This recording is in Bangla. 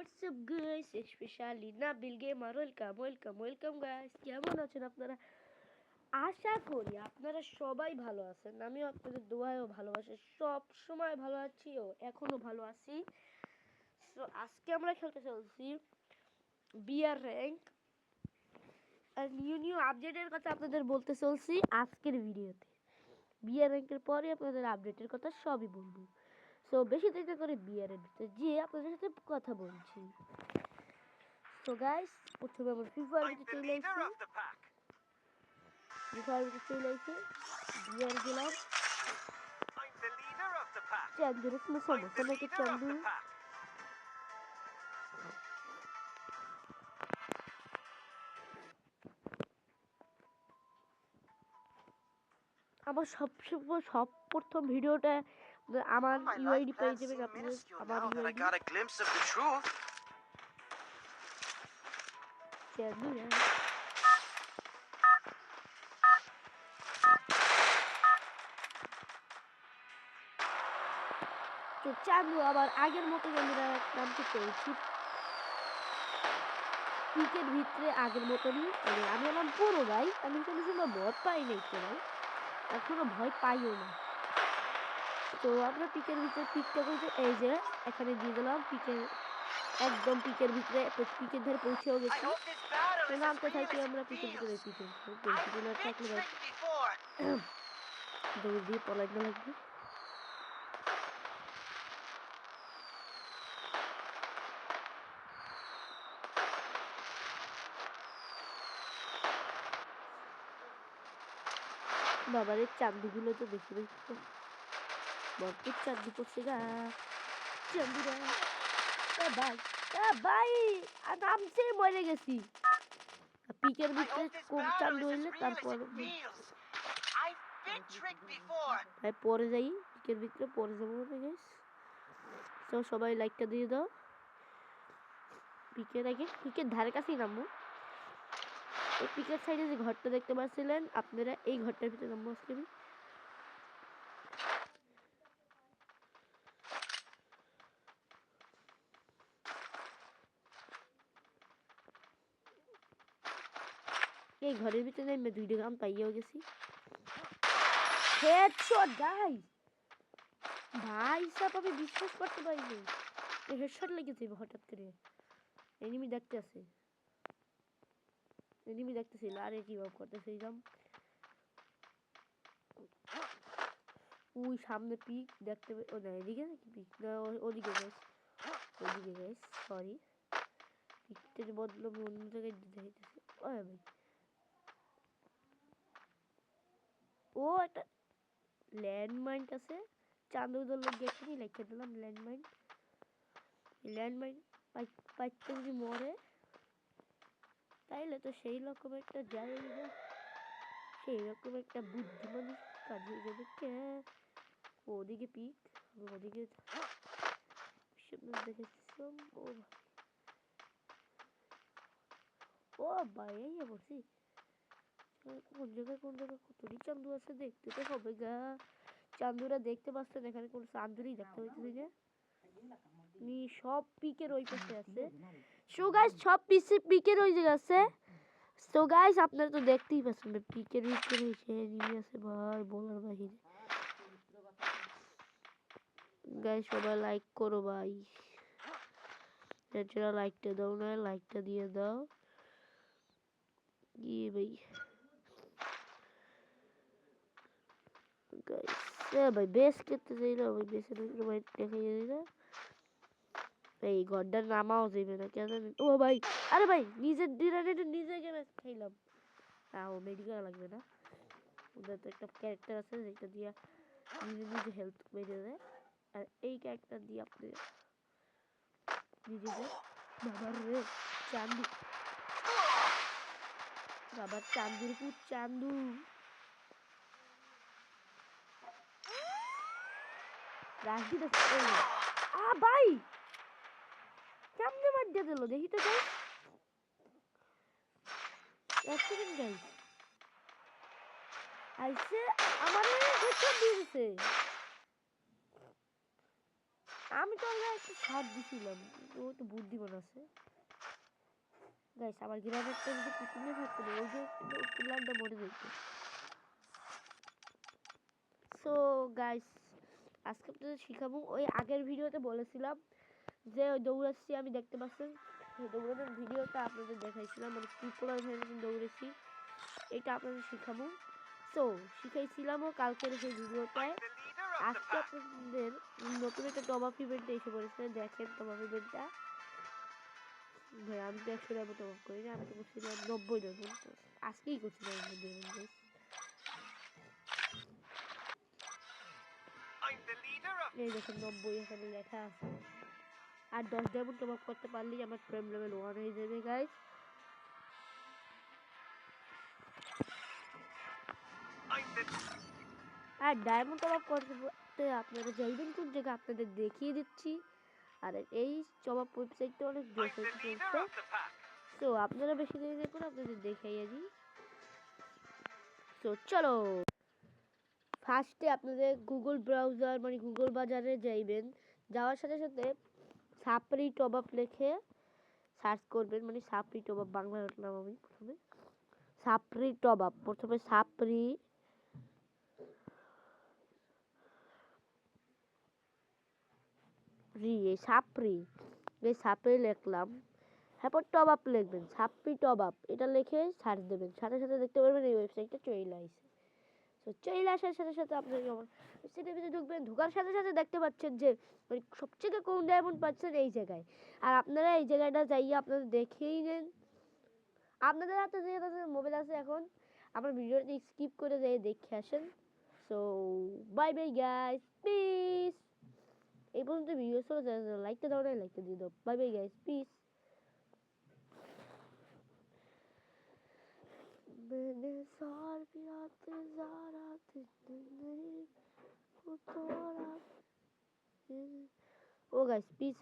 What's up guys, especially Nabil Gamer, welcome guys. কেমন আছেন আপনারা? আশা করি আপনারা সবাই ভালো আছেন। আমিও আপনাদের দোয়ায় ও ভালোবাসি সব সময় ভালো আছি ও এখনো ভালো আছি। সো আজকে আমরা খেলতে চলছি বিআর র্যাঙ্ক আর নিউ আপডেটের কথা আপনাদের বলতে চলছি আজকের ভিডিওতে। বিআর র্যাঙ্কের পরে আপনাদের আপডেটের কথা সবই বলবো। সো বেশি দেরি করে বিআর এর ভিতরে যে আপনাদের সাথে কথা বলছি। So guys, প্রথমে আমার ফ্রি ফায়ার ভিতরে চলে এসেছি। ফ্রি ফায়ার ভিতরে চলে এসে বিয়ার গেলাম। চান্দুর কোনো সমস্যা নাকি চান্দু? আমার সব প্রথম ভিডিওটা আমার ইউআইডি পেয়ে যাবেন আপনাদের। আমার ইউআইডি চান্দু তো চান্দু আবার আগের মতো আমরা নামতে পেরেছি পিকের ভিতরে আগের মতনই। মানে আমি আমার পুরো ভাই, আমি কোনো সময় ভয় পাই নাই তো ভাই, এখনো ভয় পাইও না। তো আমরা পিকের ভিতরে পিকটা করতে এই যে এখানে দিয়ে দিলাম পিকের, একদম পিকের ভিতরে পিকের ধারে পৌঁছেও গেছি। তো নামতে থাকি আমরা পিকের ভিতরে থাকলে দৌড় দিয়ে পলাইতে লাগবে। বাবার এই চাঁদগুলো তো দেখি দেখতে ভরপুর চাঁদি পড়ছে গা। চাঁদিরা ভাই ভাই নামছে মরে গেছি। পিকের ভিতরে কম চাঁদ হইলে তারপর ভাই পরে যাই, পিকের ভিতরে পরে যাবো গাইস। তো সবাই লাইকটা দিয়ে দাও। পিকের আগে পিকের ধারে কাছেই নামবো। এই পিকের সাইডে যে ঘরটা দেখতে পাচ্ছিলেন আপনারা, এই ঘরটার ভিতরে নামবো আজকে আমি। এই ঘরের ভিতরে আমি দুইটা গান পাইয়াও গেছি। হেডশট গাইস, ভাই সাহেব আমি বিশ্বাস করতে পারিনি হেডশট লেগেছে হঠাৎ করে। এনিমি দেখতেছে, এনিমি দেখতেছিল আরে কি ভাব করতেছে এই জাম। ওই সামনে পিক দেখতে ও না, এদিকে নাকি পিক না ওদিকে গাইস, ওদিকে গাইস সরি, পিকটার বদলে আমি অন্য জায়গায় দেখাইতেছি। ও ভাই ও একটা ল্যান্ডমাইন আছে, চাঁদুদল গেছিনি লিখে দিলাম ল্যান্ডমাইন। ল্যান্ডমাইন পাইতে যদি মরে তাইলে তো সেই রকম একটা জায়গা, সেই রকম একটা বুদ্ধিমানী কাজ হয়ে যাবে। ওদিকে পিক, ওদিকে দেখেছিলাম। ও ভাই এই বলছি কোন জায়গায় কতটি চান্দু আছে দেখতে তো হবে গা। চান্দুরা দেখতে পাচ্ছেন এখানে কোন চান্দুরই দেখতে পাচ্ছি না, সব পিকের ওই পাশে আছে। সো গাইস সব পিকের ওই জায়গা আছে। সো গাইস আপনারা তো দেখতেই পাচ্ছেন পিকের ভিতরে এসে এনিমি আছে ভাই বলার বাহিরে। গাইস সবাই লাইক করো ভাই, যারা লাইকটা দাও না লাইকটা দিয়ে দাও। কি ভাই গাইস ভাই বেশ করতে চাই না ভাই, বেশের ভাই দেখাই যায় না এই গড্ডার নামাও যাবে না কেন জানেন? ও ভাই আরে ভাই নিজের ডিনারেটে নিজে গেমে খাইলাম। তাও মেডিকেল লাগবে না, ওদের তো একটা ক্যারেক্টার আছে যেটা দিয়ে নিজে নিজে হেলথ বেড়ে দেয়, আর এই ক্যারেক্টার দিয়ে আপনি নিজে বাবার রে চান্দু, বাবার চান্দুর পুত চান্দু রাখি দেখতে ভাই কেমনে মার দিয়ে দিল দেখি তো গাইস। এক সেকেন্ড গাইস আইসে আমারে হেডশট দিয়ে দিছে। আমি তো আগে একটা ছাড় দিছিলাম, ও তো বুদ্ধিমান আছে। গাইস আমার গ্রামের তো যদি কুকুরে থাকতো না, ওই যে প্ল্যানটা মনে যেত। সো গাইস আজকে আপনাদের শিখাবো, ওই আগের ভিডিওতে বলেছিলাম যে ওই দৌড়াচ্ছি আমি, দেখতে পাচ্ছেন দৌড়ানোর ভিডিওটা আপনাদের দেখাইছিলাম, মানে কি করে দৌড়েছি এটা আপনাদের শিখাবো। সো শিখাইছিলামও কালকের সেই ভিডিওটায়। আজকে আপনাদের নতুন একটা টপ আপ ইভেন্টে এসে পড়েছে, দেখেন টপ আপ ইভেন্টটা। ভাই আমি তো 100 ডায়মন্ড টপ আপ করি না, আমি তো করছিলাম 90 ডায়মন্ড, আজকেই করছিলাম 90 ডায়মন্ড। এই দেখেন 90 এখানে লেখা আছে। আর 10 ডায়মন্ড টপ আপ করতে পারলেই আমার প্রেম লেভেল 1 হয়ে যাবে গাইস। আর ডায়মন্ড টপ আপ করতে আপনারা যাইবেন কোন জায়গা আপনাদের দেখিয়ে দিচ্ছি। আর এই টপ আপ ওয়েবসাইটটা অনেক জোস চলছে। তো আপনারা বেশি দেরি না করে আপনাদের দেখাইয়া দিই। তো চলো, ফার্স্টে আপনাদের গুগল ব্রাউজার মানে গুগল বাজারে যাইবেন, যাওয়ার সাথে সাথে সাপরি টপ আপ লিখে সার্চ করবেন, মানে সাপরি টপ আপ বাংলা লিখলাম আমি প্রথমে, সাপরি টপ আপ, প্রথমে সাপরি সাপরি, এই সাপরি লিখলাম, তারপর টপ আপ লিখবেন, সাপরি টপ আপ এটা লিখে সার্চ দেবেন, সাথে সাথে দেখতে পারবেন এই ওয়েবসাইটটা চলে আসছে। তো চলে আসার সাথে সাথে আপনি ওয়েবসাইটের ভিতরে ঢুকবেন, ঢোকার সাথে সাথে দেখতে পাচ্ছেন যে মানে সবচেয়ে কম ডায়মন্ড পাচ্ছেন এই জায়গায়। আর আপনারা এই জায়গাটা যাইয়ে আপনারা দেখেই নেন, আপনাদের হাতে যে মোবাইল আছে এখন, আমার ভিডিওটি স্কিপ করে যেয়ে দেখে আসেন। So bye bye guys, piece. এই পর্যন্ত ভিডিও চলে যায়, লাইকটা দাও না, লাইকটা দিয়ে দাও। Bye bye guys, piece. मैंने सार भी आते जाराते नहीं वो तोड़ा। ओ गाइस पीस